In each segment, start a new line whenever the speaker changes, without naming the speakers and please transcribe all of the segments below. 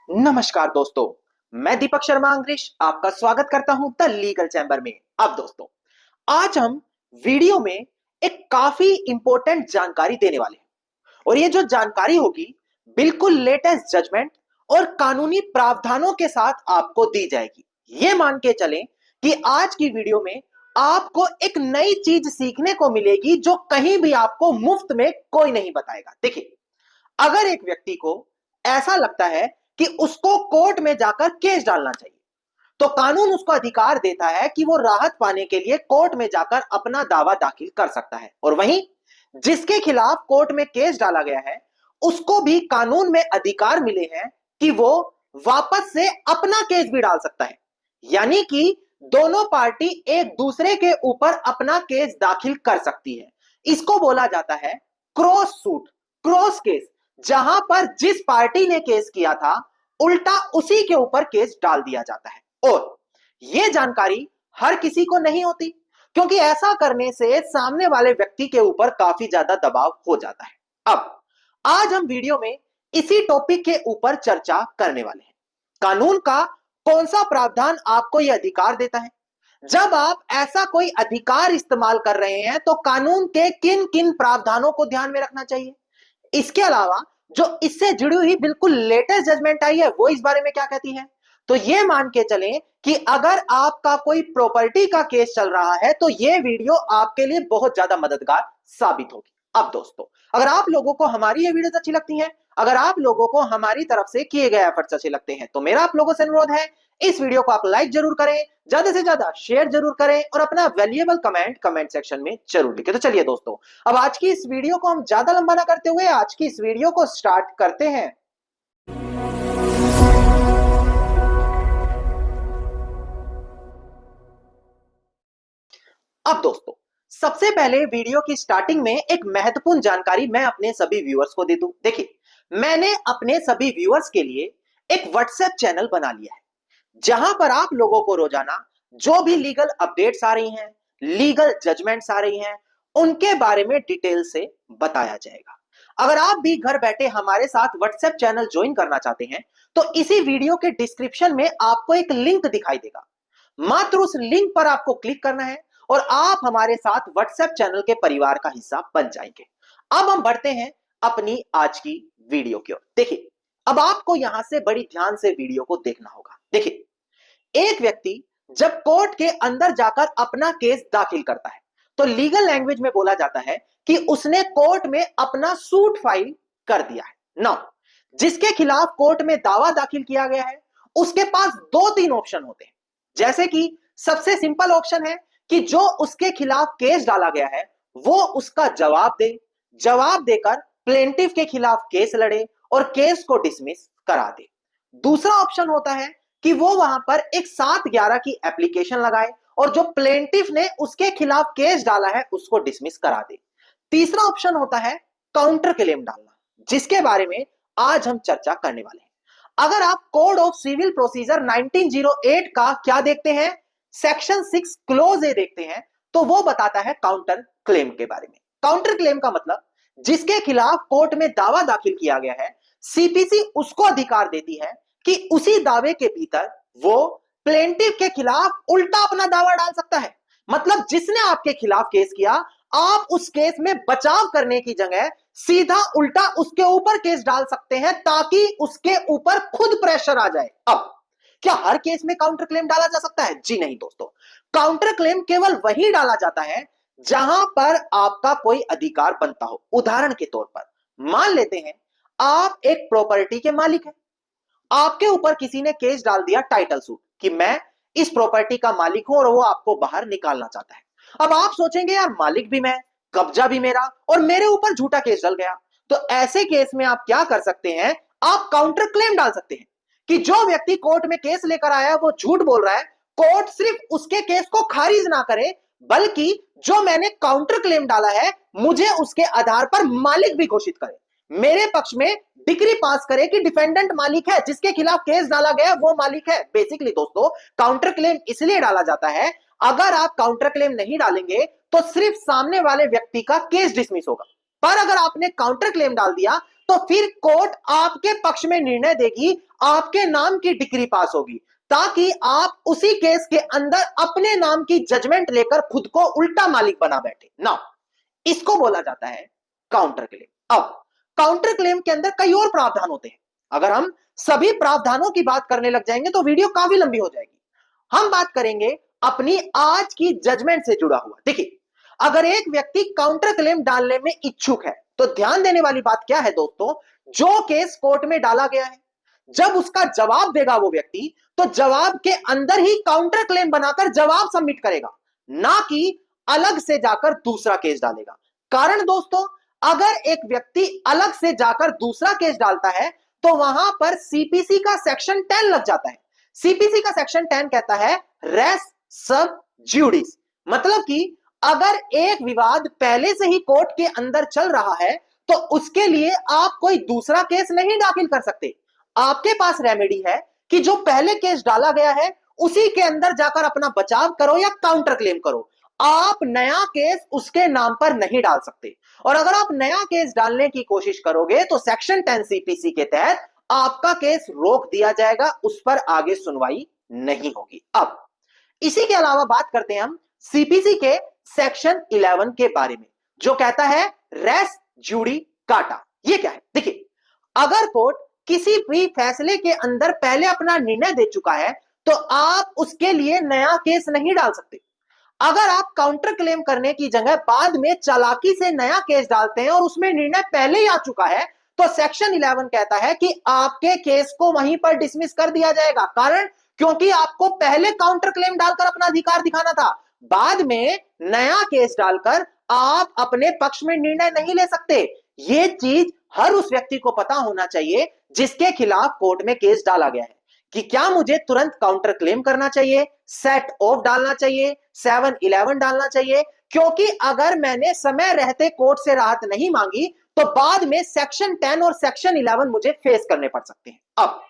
नमस्कार दोस्तों, मैं दीपक शर्मा अंग्रेश आपका स्वागत करता हूं द लीगल चैम्बर में। अब दोस्तों, आज हम वीडियो में एक काफी इंपॉर्टेंट जानकारी देने वाले हैं और ये जो जानकारी होगी बिल्कुल लेटेस्ट जजमेंट और कानूनी प्रावधानों के साथ आपको दी जाएगी। ये मान के चलें कि आज की वीडियो में आपको एक नई चीज सीखने को मिलेगी जो कहीं भी आपको मुफ्त में कोई नहीं बताएगा। देखिए, अगर एक व्यक्ति को ऐसा लगता है कि उसको कोर्ट में जाकर केस डालना चाहिए, तो कानून उसको अधिकार देता है कि वो राहत पाने के लिए कोर्ट में जाकर अपना दावा दाखिल कर सकता है। और वहीं जिसके खिलाफ कोर्ट में केस डाला गया है, उसको भी कानून में अधिकार मिले हैं कि वो वापस से अपना केस भी डाल सकता है। यानी कि दोनों पार्टी एक दूसरे के ऊपर अपना केस दाखिल कर सकती है। इसको बोला जाता है क्रॉस सूट, क्रॉस केस, जहां पर जिस पार्टी ने केस किया था उल्टा उसी के ऊपर केस डाल दिया जाता है। और यह जानकारी हर किसी को नहीं होती, क्योंकि ऐसा करने से सामने वाले व्यक्ति के ऊपर काफी ज्यादा दबाव हो जाता है। अब आज हम वीडियो में इसी टॉपिक के ऊपर चर्चा करने वाले हैं। कानून का कौन सा प्रावधान आपको यह अधिकार देता है? जब आप ऐसा कोई अधिकार इस्तेमाल कर रहे हैं तो कानून के किन किन प्रावधानों को ध्यान में रखना चाहिए? इसके अलावा जो इससे जुड़ी हुई बिल्कुल लेटेस्ट जजमेंट आई है वो इस बारे में क्या कहती है? तो ये मान के चलें कि अगर आपका कोई प्रॉपर्टी का केस चल रहा है तो ये वीडियो आपके लिए बहुत ज्यादा मददगार साबित होगी। अब दोस्तों, अगर आप लोगों को हमारी ये वीडियोस अच्छी लगती हैं, अगर आप लोगों को हमारी तरफ से किए गए एफर्ट्स अच्छे लगते हैं, तो मेरा आप लोगों से अनुरोध है, इस वीडियो को आप लाइक जरूर करें, ज्यादा से ज्यादा शेयर जरूर करें और अपना वैल्यूएबल कमेंट सेक्शन में जरूर लिखें। तो चलिए दोस्तों, अब आज की इस वीडियो को हम ज्यादा लंबा ना करते हुए आज की इस वीडियो को स्टार्ट करते हैं। अब दोस्तों, सबसे पहले वीडियो की स्टार्टिंग में एक महत्वपूर्ण जानकारी मैं अपने सभी व्यूअर्स को दे दूं। देखिए, मैंने अपने सभी व्यूअर्स के लिए एक व्हाट्सएप चैनल बना लिया है, जहां पर आप लोगों को रोजाना जो भी लीगल अपडेट्स आ रही हैं, लीगल जजमेंट्स आ रही हैं, उनके बारे में डिटेल से बताया जाएगा। अगर आप भी घर बैठे हमारे साथ व्हाट्सएप चैनल ज्वाइन करना चाहते हैं तो इसी वीडियो के डिस्क्रिप्शन में आपको एक लिंक दिखाई देगा। मात्र उस लिंक पर आपको क्लिक करना है और आप हमारे साथ व्हाट्सएप चैनल के परिवार का हिस्सा बन जाएंगे। अब हम बढ़ते हैं अपनी आज की वीडियो की ओर। देखिए, अब आपको यहां से बड़ी ध्यान से वीडियो को देखना होगा। देखिए, एक व्यक्ति जब कोर्ट के अंदर जाकर अपना केस दाखिल करता है तो लीगल लैंग्वेज में बोला जाता है कि उसने कोर्ट में अपना सूट फाइल कर दिया है। नाउ, जिसके खिलाफ कोर्ट में दावा दाखिल किया गया है उसके पास दो तीन ऑप्शन होते हैं। जैसे कि सबसे सिंपल ऑप्शन है कि जो उसके खिलाफ केस डाला गया है वो उसका जवाब दे, जवाब देकर प्लेंटिफ के खिलाफ केस लड़े और केस को डिसमिस करा दे। दूसरा ऑप्शन होता है कि वो वहां पर एक 7/11 की एप्लीकेशन लगाए और जो प्लेंटिफ ने उसके खिलाफ केस डाला है उसको डिसमिस करा दे। तीसरा ऑप्शन होता है काउंटर क्लेम डालना, जिसके बारे में आज हम चर्चा करने वाले हैं। अगर आप कोड ऑफ सिविल प्रोसीजर 1908 का क्या देखते हैं, सेक्शन 6 क्लोज ए देखते हैं, तो वो बताता है काउंटर क्लेम के बारे में। काउंटर क्लेम का मतलब जिसके खिलाफ कोर्ट में दावा दाखिल किया गया है, सीपीसी उसको अधिकार देती है कि उसी दावे के भीतर वो प्लेंटिफ के खिलाफ उल्टा अपना दावा डाल सकता है। मतलब जिसने आपके खिलाफ केस किया, आप उस केस में बचाव करने की जगह सीधा उल्टा उसके ऊपर केस डाल सकते हैं ताकि उसके ऊपर खुद प्रेशर आ जाए। अब क्या हर केस में काउंटर क्लेम डाला जा सकता है? जी नहीं दोस्तों, काउंटर क्लेम केवल वही डाला जाता है जहां पर आपका कोई अधिकार बनता हो। उदाहरण के तौर पर मान लेते हैं आप एक प्रॉपर्टी के मालिक हैं, आपके ऊपर किसी ने केस डाल दिया टाइटल सूट कि मैं इस प्रॉपर्टी का मालिक हूं और वो आपको बाहर निकालना चाहता है। अब आप सोचेंगे यार, मालिक भी मैं, कब्जा भी मेरा और मेरे ऊपर झूठा केस डल गया। तो ऐसे केस में आप क्या कर सकते हैं, आप काउंटर क्लेम डाल सकते हैं कि जो व्यक्ति कोर्ट में केस लेकर आया वो झूठ बोल रहा है, कोर्ट सिर्फ उसके केस को खारिज ना करे बल्कि जो मैंने काउंटर क्लेम डाला है मुझे उसके आधार पर मालिक भी घोषित करे, मेरे पक्ष में डिक्री पास करे कि डिफेंडेंट मालिक है, जिसके खिलाफ केस डाला गया वो मालिक है। बेसिकली दोस्तों, काउंटर क्लेम इसलिए डाला जाता है, अगर आप काउंटर क्लेम नहीं डालेंगे तो सिर्फ सामने वाले व्यक्ति का केस डिसमिस होगा, पर अगर आपने काउंटर क्लेम डाल दिया तो फिर कोर्ट आपके पक्ष में निर्णय देगी, आपके नाम की डिक्री पास होगी, ताकि आप उसी केस के अंदर अपने नाम की जजमेंट लेकर खुद को उल्टा मालिक बना बैठे ना। इसको बोला जाता है काउंटर क्लेम। अब काउंटर क्लेम के अंदर कई और प्रावधान होते हैं। अगर हम सभी प्रावधानों की बात करने लग जाएंगे तो वीडियो काफी लंबी हो जाएगी। हम बात करेंगे अपनी आज की जजमेंट से जुड़ा हुआ। देखिए, अगर एक व्यक्ति काउंटर क्लेम डालने में इच्छुक है तो ध्यान देने वाली बात क्या है दोस्तों, जो केस कोर्ट में डाला गया है, जब उसका जवाब देगा वो व्यक्ति, तो जवाब के अंदर ही काउंटर क्लेम बनाकर जवाब सबमिट करेगा, ना कि अलग से जाकर दूसरा केस डालेगा। कारण दोस्तों, अगर एक व्यक्ति अलग से जाकर दूसरा केस डालता है तो वहां पर सीपीसी का सेक्शन 10 लग जाता है। सीपीसी का सेक्शन 10 कहता है रेस सब ज्यूडिस, मतलब कि अगर एक विवाद पहले से ही कोर्ट के अंदर चल रहा है तो उसके लिए आप कोई दूसरा केस नहीं दाखिल कर सकते। आपके पास रेमेडी है कि जो पहले केस डाला गया है उसी के अंदर जाकर अपना बचाव करो या काउंटर क्लेम करो। आप नया केस उसके नाम पर नहीं डाल सकते, और अगर आप नया केस डालने की कोशिश करोगे तो सेक्शन 10 सीपीसी के तहत आपका केस रोक दिया जाएगा, उस पर आगे सुनवाई नहीं होगी। अब इसी के अलावा बात करते हैं हम सीपीसी के सेक्शन 11 के बारे में, जो कहता है रेस जूडी काटा। ये क्या है? देखिए, अगर कोर्ट किसी भी फैसले के अंदर पहले अपना निर्णय दे चुका है तो आप उसके लिए नया केस नहीं डाल सकते। अगर आप काउंटर क्लेम करने की जगह बाद में चालाकी से नया केस डालते हैं और उसमें निर्णय पहले ही आ चुका है तो सेक्शन 11 कहता है कि आपके केस को वहीं पर डिसमिस कर दिया जाएगा। कारण, क्योंकि आपको पहले काउंटर क्लेम डालकर अपना अधिकार दिखाना था, बाद में नया केस डालकर आप अपने पक्ष में निर्णय नहीं ले सकते। ये चीज हर उस व्यक्ति को पता होना चाहिए जिसके खिलाफ कोर्ट में केस डाला गया है कि क्या मुझे तुरंत काउंटर क्लेम करना चाहिए, सेट ऑफ डालना चाहिए, 7-11 डालना चाहिए, क्योंकि अगर मैंने समय रहते कोर्ट से राहत नहीं मांगी तो बाद में सेक्शन 10 और सेक्शन 11 मुझे फेस करने पड़ सकते हैं। अब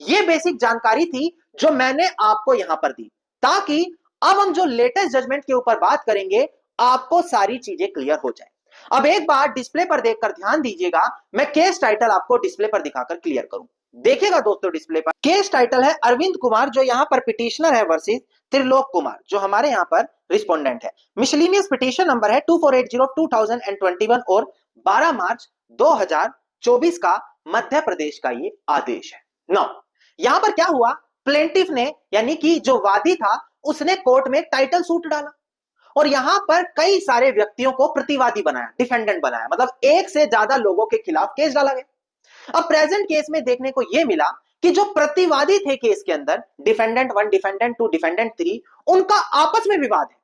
ये बेसिक जानकारी थी जो मैंने आपको यहां पर दी, ताकि अब हम जो लेटेस्ट जजमेंट के ऊपर बात करेंगे आपको सारी चीजें क्लियर हो जाए। अब एक बार डिस्प्ले पर देखकर ध्यान दीजिएगा, मैं केस टाइटल आपको डिस्प्ले पर दिखाकर क्लियर करूं। देखिएगा दोस्तों, डिस्प्ले पर केस टाइटल है अरविंद कुमार, जो यहां पर पिटिशनर है, वर्सेस त्रिलोक कुमार, जो हमारे यहां पर रिस्पोंडेंट है। मिसलेनियस पिटिशन नंबर है 2480/2021 और 12 मार्च 2024 का मध्य प्रदेश का ये आदेश है। नौ, यहां पर क्या हुआ, प्लेंटिफ ने यानी कि जो वादी था उसने कोर्ट में टाइटल सूट डाला और यहां पर कई सारे व्यक्तियों को प्रतिवादी बनाया, डिफेंडेंट बनाया, मतलब एक से ज्यादा लोगों के खिलाफ केस डाला गया। अब प्रेजेंट केस में देखने को यह मिला कि जो प्रतिवादी थे केस के अंदर, डिफेंडेंट 1, डिफेंडेंट 2, डिफेंडेंट 3, उनका आपस में विवाद है।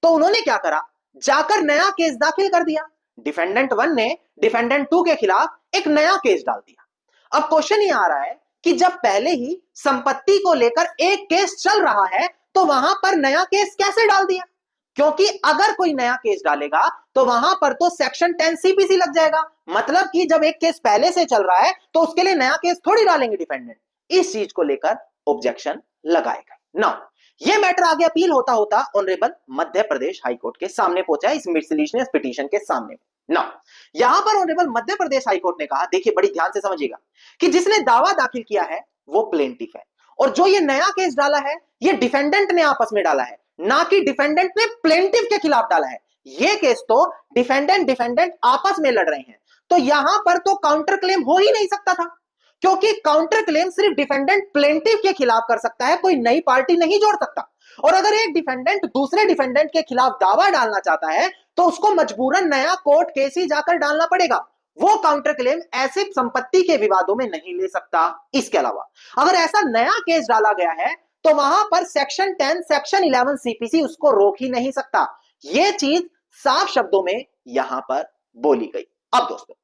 तो उन्होंने क्या करा, जाकर नया केस दाखिल कर दिया। डिफेंडेंट 1 ने डिफेंडेंट 2 के खिलाफ एक नया केस डाल दिया। अब क्वेश्चन ये आ रहा है कि जब पहले ही संपत्ति को लेकर एक केस चल रहा है तो वहां पर नया केस कैसे डाल दिया? क्योंकि अगर कोई नया केस डालेगा तो वहां पर तो सेक्शन 10 सीपीसी लग जाएगा, मतलब कि जब एक केस पहले से चल रहा है तो उसके लिए नया केस थोड़ी डालेंगे डिफेंडेंट। इस चीज को लेकर ऑब्जेक्शन लगाएगा। नाउ ये मैटर आगे अपील होता होता ऑनरेबल मध्य प्रदेश हाईकोर्ट के सामने पहुंचा है, इस मिसलेनियस पिटीशन के सामने। नाउ यहां पर ऑनरेबल मध्य प्रदेश हाईकोर्ट ने कहा, देखिए बड़ी ध्यान से समझिएगा, कि जिसने दावा दाखिल किया है वो प्लेंटिफ है और जो ये नया केस डाला है ये डिफेंडेंट ने आपस में डाला है, ना कि डिफेंडेंट ने प्लेंटिफ के खिलाफ डाला है। ये केस तो डिफेंडेंट आपस में लड़ रहे हैं, तो यहां पर तो काउंटर क्लेम हो ही नहीं सकता था, क्योंकि काउंटर क्लेम सिर्फ डिफेंडेंट प्लेंटिफ के खिलाफ कर सकता है, कोई नई पार्टी नहीं जोड़ सकता। और अगर एक डिफेंडेंट दूसरे डिफेंडेंट के खिलाफ दावा डालना चाहता है तो उसको मजबूरन नया कोर्ट केस ही जाकर डालना पड़ेगा। वो काउंटर क्लेम ऐसे संपत्ति के विवादों में नहीं ले सकता। इसके अलावा अगर ऐसा नया केस डाला गया है तो वहां पर सेक्शन 10, सेक्शन 11 सीपीसी उसको रोक ही नहीं सकता। यह चीज साफ शब्दों में यहां पर बोली गई। अब दोस्तों,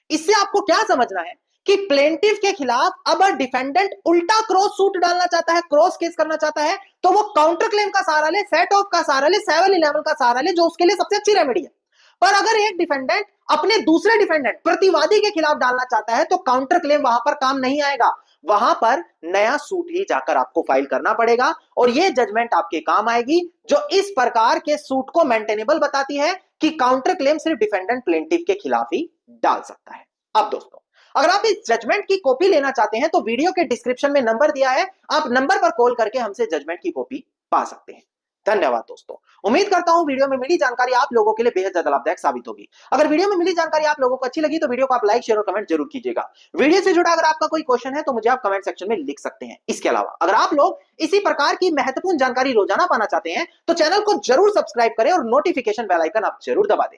इससे आपको क्या समझना है कि प्लेंटिफ के खिलाफ अब डिफेंडेंट उल्टा क्रॉस सूट डालना चाहता है, क्रॉस केस करना चाहता है, तो वो काउंटर क्लेम का सहारा ले, सेट ऑफ का सहारा ले, 7-11 का सहारा ले, जो उसके लिए सबसे अच्छी रेमेडी है। पर अगर एक डिफेंडेंट अपने दूसरे डिफेंडेंट प्रतिवादी के खिलाफ डालना चाहता है तो काउंटर क्लेम वहां पर काम नहीं आएगा, वहां पर नया सूट ही जाकर आपको फाइल करना पड़ेगा और यह जजमेंट आपके काम आएगी, जो इस प्रकार के सूट को मेंटेनेबल बताती है कि काउंटर क्लेम सिर्फ डिफेंडेंट प्लेंटिफ के खिलाफ ही डाल सकता है। अब दोस्तों, अगर आप इस जजमेंट की कॉपी लेना चाहते हैं तो वीडियो के डिस्क्रिप्शन में नंबर दिया है, आप नंबर पर कॉल करके हमसे जजमेंट की कॉपी पा सकते हैं। धन्यवाद दोस्तों। उम्मीद करता हूं वीडियो में मिली जानकारी आप लोगों के लिए बेहद ज्यादा लाभदायक साबित होगी। अगर वीडियो में मिली जानकारी आप लोगों को अच्छी लगी तो वीडियो को आप लाइक, शेयर और कमेंट जरूर कीजिएगा। वीडियो से जुड़ा अगर आपका कोई क्वेश्चन है तो मुझे आप कमेंट सेक्शन में लिख सकते हैं। इसके अलावा अगर आप लोग इसी प्रकार की महत्वपूर्ण जानकारी रोजाना पाना चाहते हैं तो चैनल को जरूर सब्सक्राइब करें और नोटिफिकेशन बेल आइकन आप जरूर दबा दें।